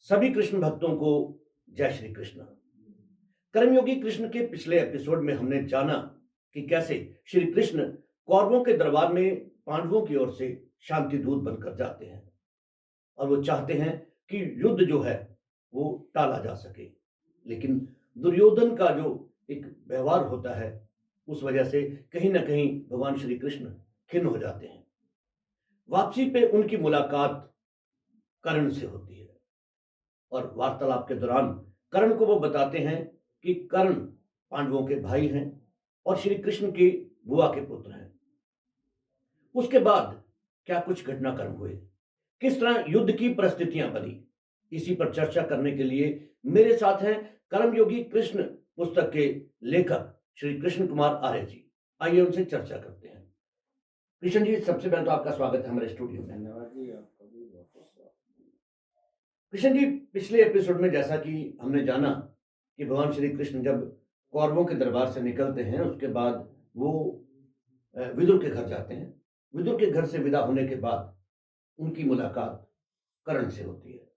सभी कृष्ण भक्तों को जय श्री कृष्ण। कर्मयोगी कृष्ण के पिछले एपिसोड में हमने जाना कि कैसे श्री कृष्ण कौरवों के दरबार में पांडवों की ओर से शांति दूत बनकर जाते हैं और वो चाहते हैं कि युद्ध जो है वो टाला जा सके। लेकिन दुर्योधन का जो एक व्यवहार होता है उस वजह से कहीं ना कहीं भगवान श्री कृष्ण खिन्न हो जाते हैं। वापसी पे उनकी मुलाकात कर्ण से होती है और वार्तालाप के दौरान कर्ण को वो बताते हैं कि कर्ण पांडवों के भाई हैं और श्री कृष्ण की बुआ के पुत्र हैं। उसके बाद क्या कुछ घटनाक्रम हुए, किस तरह युद्ध की परिस्थितियां बनी, इसी पर चर्चा करने के लिए मेरे साथ हैं कर्मयोगी कृष्ण पुस्तक के लेखक श्री कृष्ण कुमार आर्य जी। आइए उनसे चर्चा करते हैं। कृष्ण जी, सबसे पहले तो आपका स्वागत है हमारे स्टूडियो में। धन्यवाद जी, आपका भी बहुत बहुत स्वागत। कृष्ण जी, पिछले एपिसोड में जैसा कि हमने जाना कि भगवान श्री कृष्ण जब कौरवों के दरबार से निकलते हैं उसके बाद वो विदुर के घर जाते हैं। विदुर के घर से विदा होने के बाद उनकी मुलाकात कर्ण से होती है।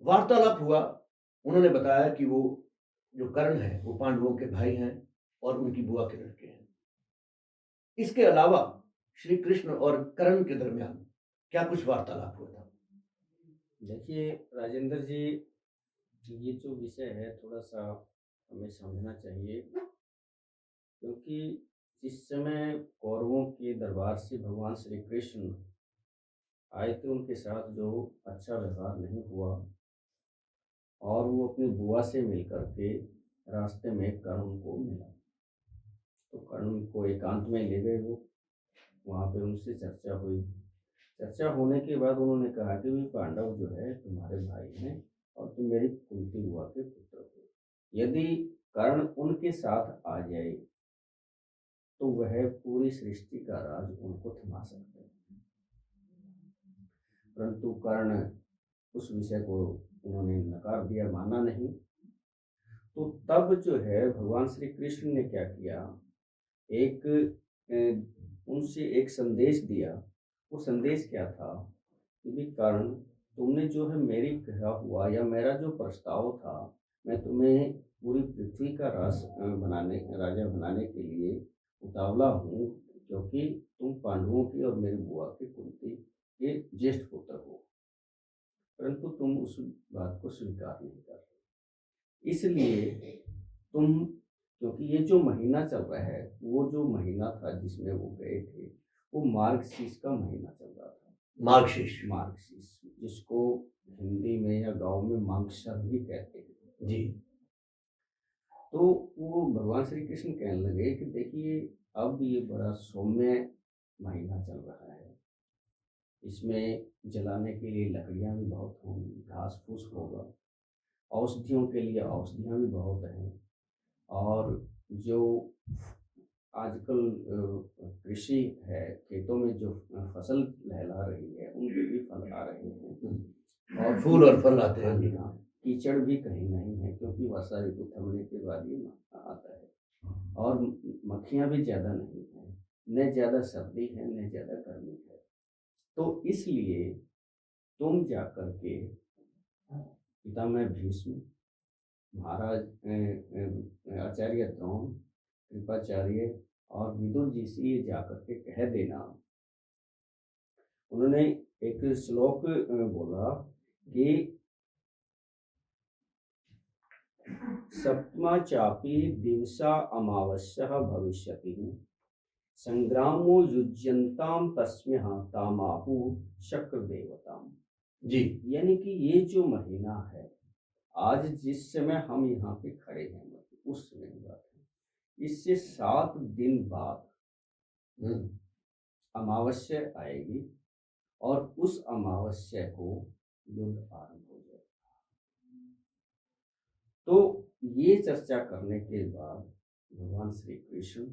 वार्तालाप हुआ। उन्होंने बताया कि वो जो कर्ण है वो पांडवों के भाई हैं और उनकी बुआ के लड़के हैं। इसके अलावा श्री कृष्ण और कर्ण के दरमियान क्या कुछ वार्तालाप हुआ था? देखिए राजेंद्र जी, ये जो विषय है थोड़ा सा हमें समझना चाहिए, क्योंकि जिस समय कौरवों के दरबार से भगवान श्री कृष्ण आए थे उनके साथ जो अच्छा व्यवहार नहीं हुआ और वो अपनी बुआ से मिल करके रास्ते में कर्ण को मिला, तो कर्ण को एकांत में ले गए। वो वहाँ पे उनसे चर्चा हुई। चर्चा होने के बाद उन्होंने कहा कि भी पांडव जो है तुम्हारे भाई हैं और तुम मेरी कुंती बुआ के पुत्र हो। यदि कर्ण उनके साथ आ जाए तो वह पूरी सृष्टि का राज उनको थमा सकते हैं। परंतु कर्ण उस विषय को उन्होंने नकार दिया, माना नहीं। तो तब जो है भगवान श्री कृष्ण ने क्या किया, एक उनसे एक संदेश दिया। वो संदेश क्या था कि भी कर्ण, तुमने जो है मेरी कहा हुआ या मेरा जो प्रस्ताव था, मैं तुम्हें पूरी पृथ्वी का राजा बनाने के लिए उतावला हूँ, क्योंकि तुम पांडवों की और मेरी बुआ की कुंती के ज्येष्ठ पुत्र हो, परंतु तुम उस बात को स्वीकार नहीं कर रहे। इसलिए तुम, क्योंकि ये जो महीना चल रहा है, वो जो महीना था जिसमें वो गए थे, वो मार्गशीर्ष का महीना चल रहा था। मार्गशीर्ष, जिसको हिंदी में या गांव में मांगसर भी कहते हैं जी। तो वो भगवान श्री कृष्ण कहने लगे कि देखिए, अब ये बड़ा सौम्य महीना चल रहा है, इसमें जलाने के लिए लकड़ियाँ भी बहुत होंगी, घास फूस होगा, औषधियों के लिए औषधियाँ भी बहुत हैं, और जो आजकल कृषि है, खेतों में जो फसल लहला रही है उनके भी फल आ रहे हैं और फूल और फल आते हैं। जी हाँ, कीचड़ भी कहीं नहीं है, क्योंकि वर्षा ऋतु थमने के बाद ये आता है। और मक्खियाँ भी ज़्यादा नहीं हैं, न ज़्यादा सर्दी है न ज़्यादा गर्मी है। तो इसलिए तुम जा कर के पितामह भीष्म, महाराज आचार्य द्रोण, कृपाचार्य और विदुर जी से ये जाकर के कह देना। उन्होंने एक श्लोक बोला कि सप्तमा चापी दिवसा अमावस्या भविष्यति संग्रामो युज्यंताम तस्म्यः तामाहु शक्र देवताम। जी। यानी कि ये जो महीना है, आज जिस समय हम यहाँ पे खड़े हैं, मतलब उस समय की बात है, इससे 7 दिन बाद अमावस्या आएगी और उस अमावस्या को युद्ध आरंभ हो जाएगा। तो ये चर्चा करने के बाद भगवान श्री कृष्ण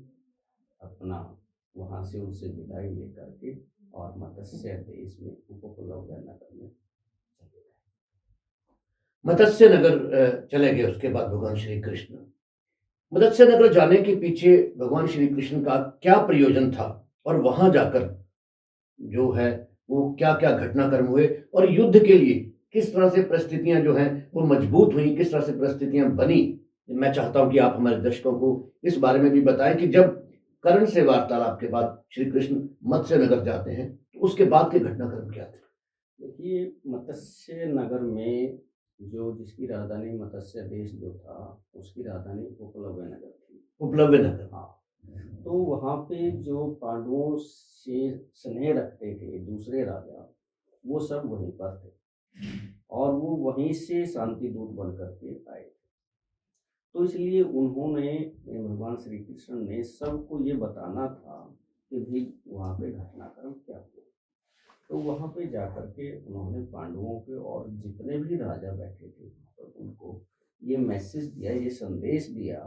अपना वहाँ से उनसे विदाई लेकर के और मत्स्य देश में उपप्लव्य नगर में चले गए। मत्स्य नगर चले गए। उसके बाद भगवान श्री कृष्ण मत्स्य नगर जाने के पीछे भगवान श्री कृष्ण का क्या प्रयोजन था और वहां जाकर जो है वो क्या क्या घटनाक्रम हुए और युद्ध के लिए किस तरह से परिस्थितियां जो हैं वो मजबूत हुई, किस तरह से परिस्थितियां बनी। मैं चाहता हूं कि आप हमारे दर्शकों को इस बारे में भी बताएं कि जब कर्ण से वार्तालाप के बाद श्री कृष्ण मत्स्य नगर जाते हैं तो उसके बाद के घटनाक्रम क्या थे। देखिए, मत्स्य नगर में जो जिसकी राजधानी मत्स्य देश जो था, उसकी राजधानी उपलव्य नगर थी। उपलब्ध नगर। हाँ, तो वहाँ पे जो पांडवों से स्नेह रखते थे दूसरे राजा, वो सब वहीं पर थे और वो वहीं से शांति दूत बन करके आए। तो इसलिए उन्होंने भगवान श्री कृष्ण ने सबको ये बताना था कि भाई वहाँ पे घटनाक्रम क्या हुआ। तो वहाँ पे जाकर के उन्होंने पांडवों के और जितने भी राजा बैठे थे तो उनको ये मैसेज दिया, ये संदेश दिया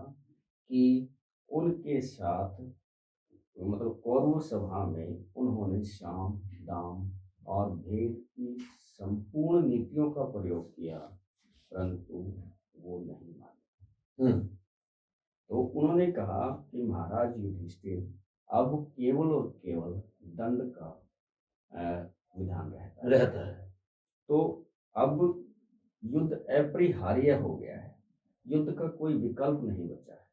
कि उनके साथ मतलब कौरव सभा में उन्होंने साम दाम और भेद की संपूर्ण नीतियों का प्रयोग किया, परंतु वो नहीं माने। हम्म। तो उन्होंने कहा कि महाराज युधिष्ठिर, अब केवल और केवल दंड का विधान रहता है। रहता है। तो अब युद्ध अपरिहार्य हो गया है, युद्ध का कोई विकल्प नहीं बचा है।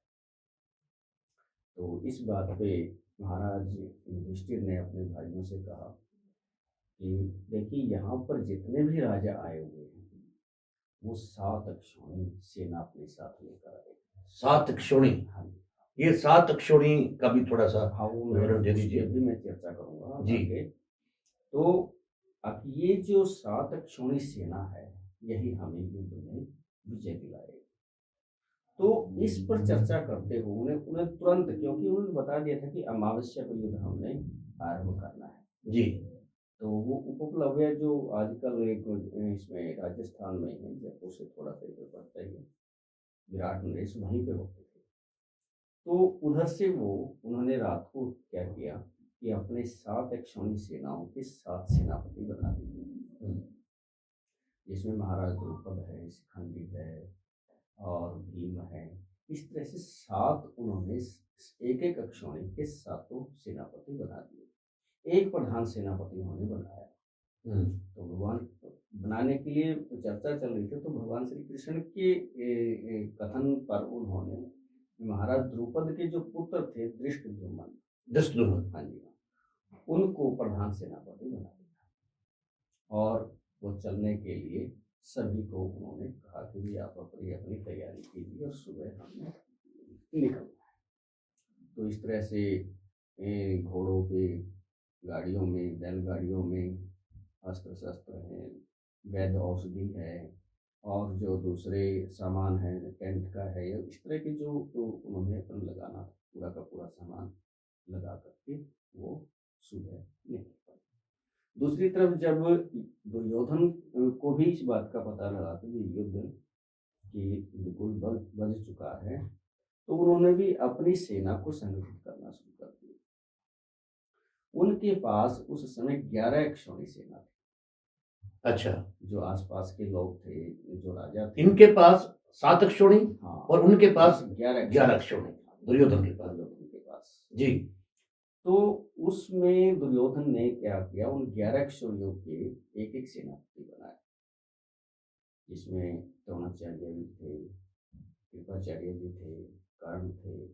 तो इस बात पे महाराज युधिष्ठिर ने अपने भाइयों से कहा कि देखिए, यहाँ पर जितने भी राजा आए हुए हैं वो 7 अक्षौहिणी सेना अपने साथ लेकर आए। 7 क्षोणी। हाँ जी। ये 7 क्षोणी का भी थोड़ा सा हाँ, वो विवरण दे उस पे दीजिए। भी मैं चर्चा करूंगा जी। आगे। तो अब ये जो 7 अक्षौहिणी सेना है, यही हमें युद्ध में विजय दिलाएगी। तो इस पर चर्चा करते हुए उन्हें तुरंत, क्योंकि उन्होंने बता दिया था कि अमावस्या को युद्ध हमने आरंभ करना है। जी। तो वो उपप्लव्य जो आजकल एक इसमें राजस्थान में है, जयपुर से थोड़ा सा इधर पड़ता ही है, विराट नरेश वहीं पे होते थे। तो उधर से वो उन्होंने रात को क्या किया कि अपने 7 अक्षौहिणी सेनाओं के 7 सेनापति बना दिए, जिसमें महाराज द्रुपद है, शिखंडी है और भीम है। इस तरह से 7 उन्होंने एक एक अक्षौहिणी के 7 सेनापति बना दिए। एक प्रधान सेनापति उन्होंने बनाया। तो भगवान बनाने के लिए चर्चा चल रही थी, तो भगवान श्री कृष्ण के कथन पर उन्होंने महाराज द्रुपद के जो पुत्र थे धृष्टद्युम्न, हाँ जी, उनको प्रधान सेनापति बना दिया और वो चलने के लिए सभी को उन्होंने कहा कि भी आप अपनी अपनी तैयारी कीजिए और सुबह हमने निकलना है। तो इस तरह से घोड़ों पे, गाड़ियों में, बैलगाड़ियों में अस्त्र शस्त्र हैं, वैद्य औषधि है और जो दूसरे सामान है टेंट का है, या इस तरह के जो तो उन्होंने अपन लगाना पूरा का पूरा सामान लगा करके वो सुबह निकल पड़े। दूसरी तरफ जब दुर्योधन को भी इस बात का पता लगा कि युद्ध की बिल्कुल बज चुका है, तो उन्होंने भी अपनी सेना को संगठित करना शुरू कर दिया। उनके पास उस समय 11 अक्षौहिणी सेना थी। अच्छा। जो आसपास के लोग थे, जो राजा थे, इनके पास 7 अक्षौहिणी हाँ, और उनके पास 11 अक्षौहिणी दुर्योधन के पास। जी। तो उसमें दुर्योधन ने क्या किया, उन 11 अक्षौहिणियों के एक एक सेनापति बनाए, जिसमें द्रोणाचार्य भी थे, कृपाचार्य भी थे, कर्ण थे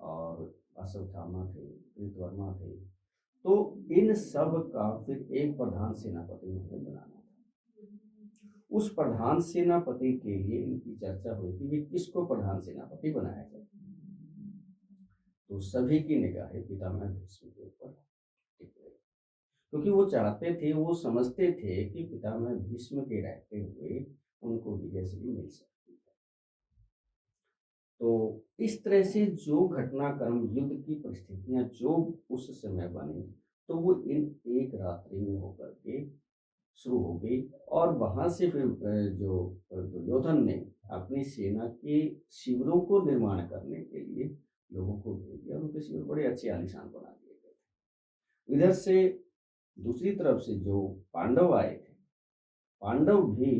और अश्वत्थामा थे, कृतवर्मा थे। तो इन सब का फिर एक प्रधान सेनापति उन्हें बनाना था। उस प्रधान सेनापति के लिए इनकी चर्चा हुई कि वे किसको प्रधान सेनापति बनाया जाए। तो सभी की निगाहें पितामह भीष्म के ऊपर टिक गई, क्योंकि वो चाहते थे, वो समझते थे कि पितामह भीष्म के रहते हुए उनको विजय श्री मिल सकती है। तो इस तरह से जो घटनाक्रम, युद्ध की परिस्थितियां जो उस समय बनी, तो वो इन एक रात्रि में होकर के शुरू हो गई। और वहां से फिर जो दुर्योधन ने अपनी सेना के शिविरों को निर्माण करने के लिए लोगों को भेज दिया। उनके शिविर बड़े अच्छे आलीशान बना दिए गए थे। इधर से दूसरी तरफ से जो पांडव आए थे, पांडव भी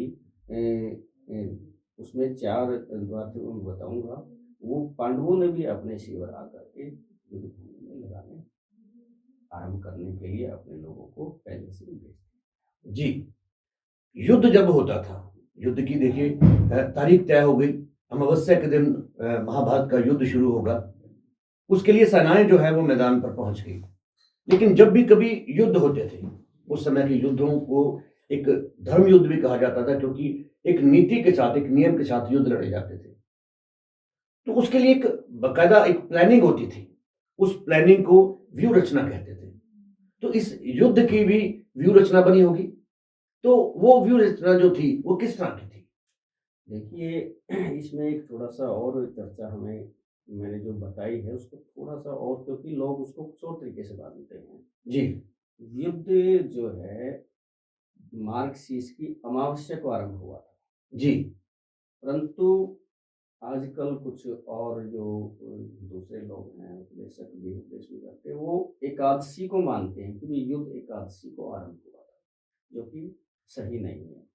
उसमें 4 द्वार थे, मैं बताऊंगा। वो पांडवों ने भी अपने शिविर आकर के युद्ध भूमि में लगाने आरंभ करने के लिए अपने लोगों को पहले से ही भेज दिया। जी। युद्ध जब होता था, युद्ध की देखिए तारीख तय हो गई, अमावस्या के दिन महाभारत का युद्ध शुरू होगा। उसके लिए सेनाएं जो है वो मैदान पर पहुंच गई। लेकिन जब भी कभी युद्ध होते थे, उस समय के युद्धों को एक धर्म युद्ध भी कहा जाता था, क्योंकि एक नीति के साथ, एक नियम के साथ युद्ध लड़े जाते थे। तो उसके लिए एक बाकायदा एक प्लानिंग होती थी। उस प्लानिंग को व्यू रचना कहते थे। तो इस युद्ध की भी व्यू रचना बनी होगी। तो वो व्यू रचना जो थी वो किस तरह की थी? देखिए इसमें एक थोड़ा-सा और चर्चा हमें मैंने जो बताई है उसको थोड़ा-सा और, क्योंकि लोग उसको कुछ और तरीके से बाँधते हैं। जी। युद्ध जो है मार्क्सिस की अमावस्या को आरंभ हुआ था। जी। परंतु आजकल कुछ और जो दूसरे लोग हैं, उपदेशक भी उपदेश भी करते हैं, वो एकादशी को मानते हैं कि ये युद्ध एकादशी को आरंभ हुआ था, जो कि सही नहीं है।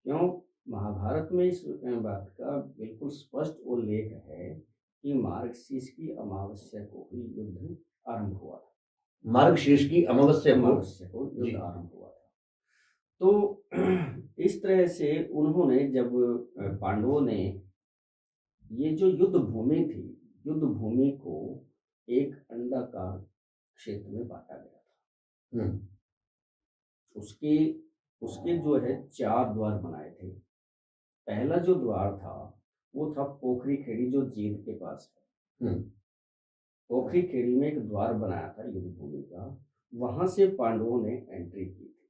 क्यों? महाभारत में इस बात का बिल्कुल स्पष्ट उल्लेख है कि मार्गशीर्ष की अमावस्या को ही युद्ध आरंभ हुआ था। मार्गशीर्ष की अमावस्या को युद्ध जी। आरंभ हुआ था। तो इस तरह से उन्होंने जब पांडवों ने ये जो युद्ध भूमि थी, युद्ध भूमि को एक अंडाकार क्षेत्र में बांटा गया था। हम्म। उसके उसके जो है 4 द्वार बनाए थे। पहला जो द्वार था वो था पोखरी खेड़ी, जो जींद के पास है। हम्म। पोखरी खेड़ी में एक द्वार बनाया था युद्ध भूमि का। वहां से पांडवों ने एंट्री की थी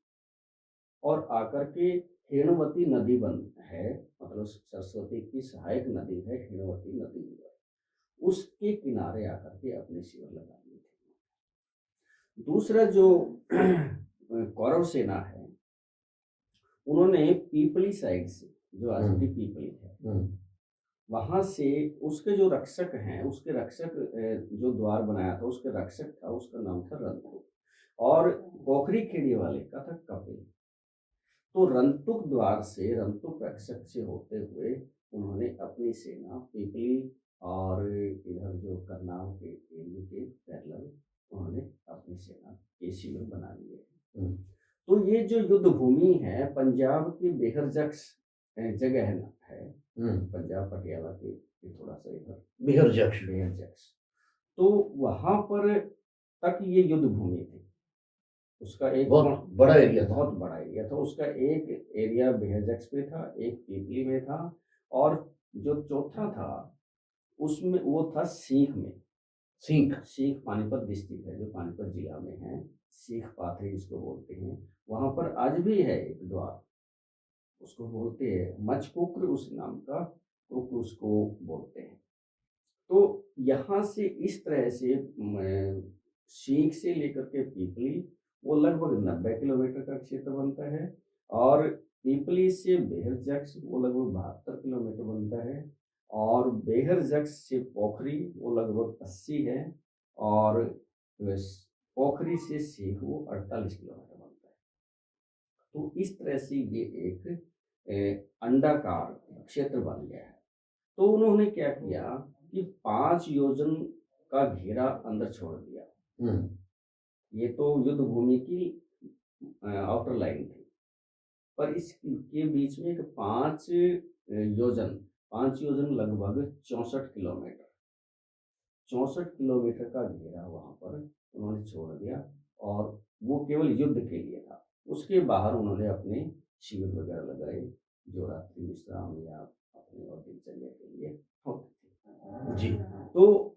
और आकर के हेणवती नदी बन है, मतलब सरस्वती की सहायक नदी है हेणवती नदी, उसके किनारे आकर के अपने शिविर लगा दिए थे। दूसरा जो कौरव सेना है, उन्होंने पीपली साइड से, जो आज की पीपली है, वहां से उसके जो रक्षक हैं, उसके रक्षक जो द्वार बनाया था उसके रक्षक था, उसका नाम था रंतुक, और पोखरी खेड़ी वाले का था कपिल। तो रंतुक द्वार से, रंतुक रक्षक से होते हुए उन्होंने अपनी सेना पीपली और इधर जो करनाल के एरिया के पैरेलल उन्होंने अपनी सेना के शिविर बना लिए। तो ये जो युद्ध भूमि है पंजाब की बेहरजक्स जगह है, पंजाब पटियाला के थोड़ा सा इधर बेहरजक्स, तो वहां पर तक ये युद्ध भूमि थी। उसका एक बहुत बड़ा एरिया था। बहुत बड़ा एरिया था। उसका एक एरिया बेहरजक्स में था, एक पीपली में था, और जो चौथा था उसमें वो था सीख में। सीख पानीपत डिस्ट्रिक्ट है, जो पानीपत जिला में है, सीख पाथरी जिसको बोलते हैं। वहां पर आज भी है एक द्वार, उसको बोलते हैं मचकुक्र, उस नाम का कुक्र उसको बोलते हैं। तो यहाँ से इस तरह से सीख से लेकर के पीपली वो लगभग 90 किलोमीटर का क्षेत्र बनता है, और पीपली से बेहरजक्स वो लगभग 72 किलोमीटर बनता है, और बेहरजक्स से पोखरी वो लगभग 80 है, और पोखरी से सीख वो 48 किलोमीटर बनता है। तो इस तरह से ये एक अंडाकार क्षेत्र बन गया है। तो उन्होंने क्या किया कि 5 योजन का घेरा अंदर छोड़ दिया। ये तो युद्ध भूमि की आउटर लाइन थी, पर इसके बीच में एक 5 योजन लगभग 64 किलोमीटर, 64 किलोमीटर का घेरा वहां पर उन्होंने छोड़ दिया, और वो केवल युद्ध के लिए था। उसके बाहर उन्होंने अपने शिविर वगैरह लगाए, जो रात्रि विश्राम या अपने और दिनचर्या के लिए होते थे। जी। तो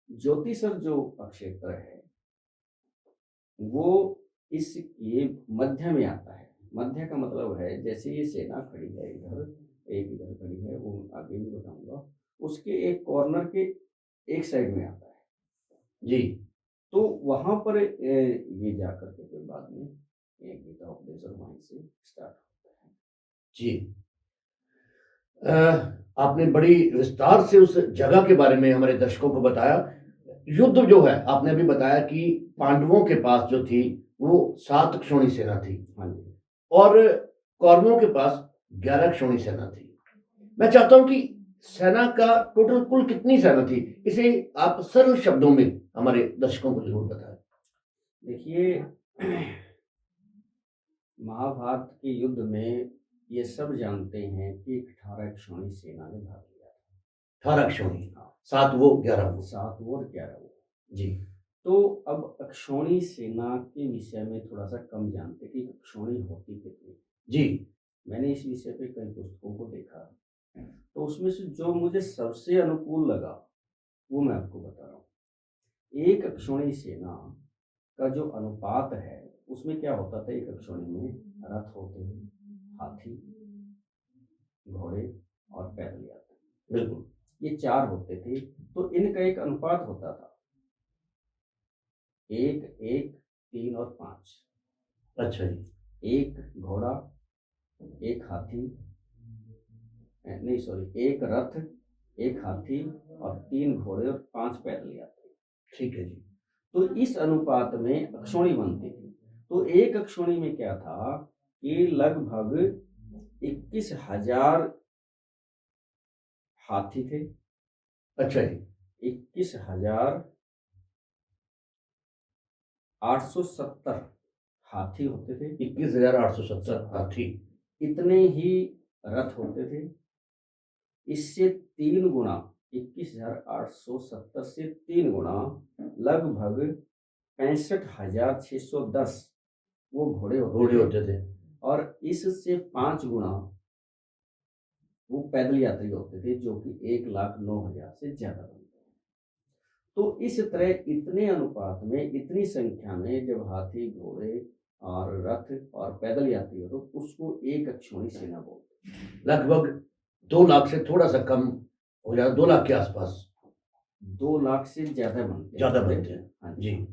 ज्योतिषर जो क्षेत्र है वो इसके मध्य में आता है। मध्य का मतलब है जैसे ये सेना खड़ी है इधर, एक इधर खड़ी है, वो आगे भी बताऊंगा, उसके एक कॉर्नर के एक साइड में आता है जी। तो वहां पर ये जाकर के फिर बाद में गीता उपदेश और वहीं से स्टार्ट होता है। जी। आपने बड़ी विस्तार से उस जगह के बारे में हमारे दर्शकों को बताया। युद्ध जो है आपने अभी बताया कि पांडवों के पास जो थी वो 7 क्षोणी सेना थी। हाँ जी। और कौरवों के पास 11 क्षोणी सेना थी। मैं चाहता हूं कि सेना का टोटल कुल कितनी सेना थी, इसे आप सरल शब्दों में हमारे दर्शकों को जरूर बताएं। देखिए महाभारत के युद्ध में ये सब जानते हैं कि 18 क्षौणी सेना ने भाग लिया था। 18 क्षौणी, हाँ, 7 वो 11 वो। 7 वो और 11 वो। जी तो अब अक्षौणी सेना के विषय में थोड़ा सा कम जानते कि अक्षौणी होती कितनी। जी मैंने इस विषय पे कई पुस्तकों को देखा, तो उसमें से जो मुझे सबसे अनुकूल लगा वो मैं आपको बता रहा हूँ। एक अक्षौणी सेना का जो अनुपात है उसमें क्या होता था, एक अक्षौणी में रथ होते थे, हाथी, घोड़े और पैदल यात्री, बिल्कुल। ये 4 होते थे। तो इनका एक अनुपात होता था 1, 1, 3 और 5। अच्छा जी। एक घोड़ा, एक हाथी, नहीं सॉरी, एक रथ, एक हाथी और 3 घोड़े और 5 पैदल यात्री। ठीक है जी। तो इस अनुपात में अक्षौणी बनती थी। तो एक अक्षौणी में क्या था कि लगभग 21,000 हाथी थे, अच्छा जी। 21,870 हाथी होते थे, 21,870 हाथी। इतने ही रथ होते थे। इससे 3 गुना, 21,870 से 3 गुना लगभग 65,610 वो घोड़े घोड़े होते थे। और इससे 5 गुना वो पैदल यात्री होते थे, जो कि 1,09,000 से ज्यादा बनते हैं। तो इस तरह इतने अनुपात में, इतनी संख्या में जब हाथी, घोड़े और रथ और पैदल यात्री हो तो उसको एक अक्षौणी सेना बोलते हैं। लगभग 2 लाख से थोड़ा सा कम हो जाता, 2 लाख के आसपास। 2 लाख से ज्यादा बनते हैं। ज्यादा बनते हैं। हाँ जी।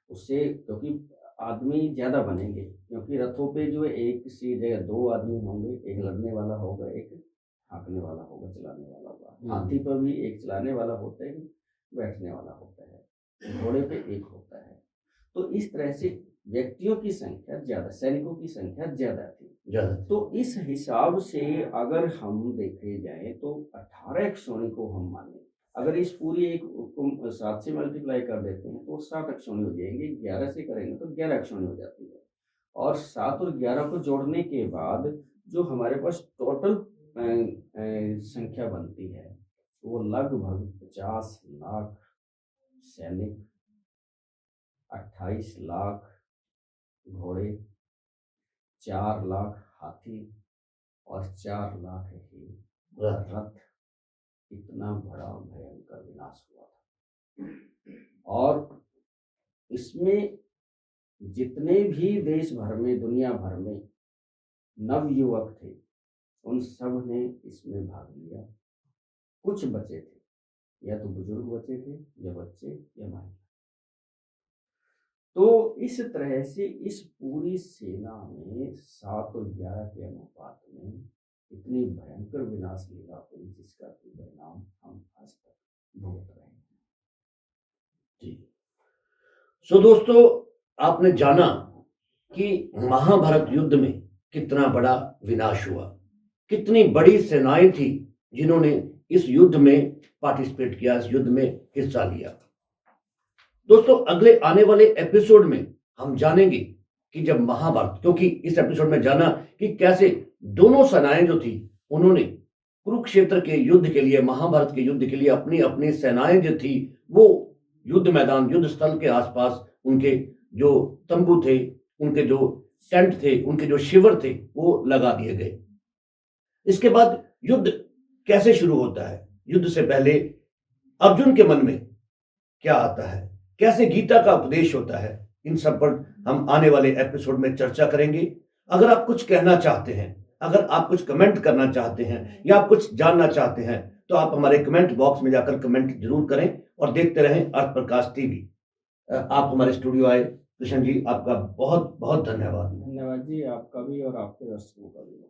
उससे क्योंकि आदमी ज्यादा बनेंगे, क्योंकि रथों पे जो एक सी जगह 2 आदमी होंगे, एक लड़ने वाला होगा, एक हाँकने वाला होगा, चलाने वाला होगा। हाथी पर भी एक चलाने वाला होता है, एक बैठने वाला होता है, घोड़े पे एक होता है। तो इस तरह से व्यक्तियों की संख्या ज्यादा, सैनिकों की संख्या ज्यादा थी। ज्यादा। तो इस हिसाब से अगर हम देखे जाए तो 18 अक्षौणी को हम माने, अगर इस पूरी एक को 7 से मल्टीप्लाई कर देते हैं तो 7 अक्षौणी हो जाएंगे, 11 से करेंगे तो 11 अक्षौणी हो जाती है। और 7 और 11 को जोड़ने के बाद जो हमारे पास टोटल संख्या बनती है वो लगभग 50 लाख सैनिक, 28 लाख घोड़े, 4 लाख हाथी और 4 लाख ही रथ। इतना बड़ा भयंकर विनाश हुआ था। और इसमें जितने भी देश भर में, दुनिया भर में नवयुवक थे, उन सब ने इसमें भाग लिया। कुछ बचे थे, या तो बुजुर्ग बचे थे, या बच्चे, या महिला। तो इस तरह से इस पूरी सेना में 7 और 11 के अनुपात में इतनी भयंकर विनाश लीला हुई, जिसका परिणाम हम आज तक भुगत रहे हैं। जी। सो दोस्तों, आपने जाना कि महाभारत युद्ध में कितना बड़ा विनाश हुआ, कितनी बड़ी सेनाएं थी जिन्होंने इस युद्ध में पार्टिसिपेट किया, इस युद्ध में हिस्सा लिया। दोस्तों, अगले आने वाले एपिसोड में हम जानेंगे कि जब महाभारत, क्योंकि इस एपिसोड में जाना कि कैसे दोनों सेनाएं जो थी उन्होंने कुरुक्षेत्र के युद्ध के लिए, महाभारत के युद्ध के लिए अपनी अपनी सेनाएं जो थी वो युद्ध मैदान, युद्ध स्थल के आसपास उनके जो तंबू थे, उनके जो टेंट थे, उनके जो शिविर थे वो लगा दिए गए। इसके बाद युद्ध कैसे शुरू होता है, युद्ध से पहले अर्जुन के मन में क्या आता है, कैसे गीता का उपदेश होता है, इन सब पर हम आने वाले एपिसोड में चर्चा करेंगे। अगर आप कुछ कहना चाहते हैं, अगर आप कुछ कमेंट करना चाहते हैं या आप कुछ जानना चाहते हैं तो आप हमारे कमेंट बॉक्स में जाकर कमेंट जरूर करें और देखते रहें अर्थ प्रकाश टीवी। आप हमारे स्टूडियो आए, कृष्ण जी, आपका बहुत बहुत धन्यवाद। धन्यवाद जी, आपका भी और आपके दर्शकों का भी।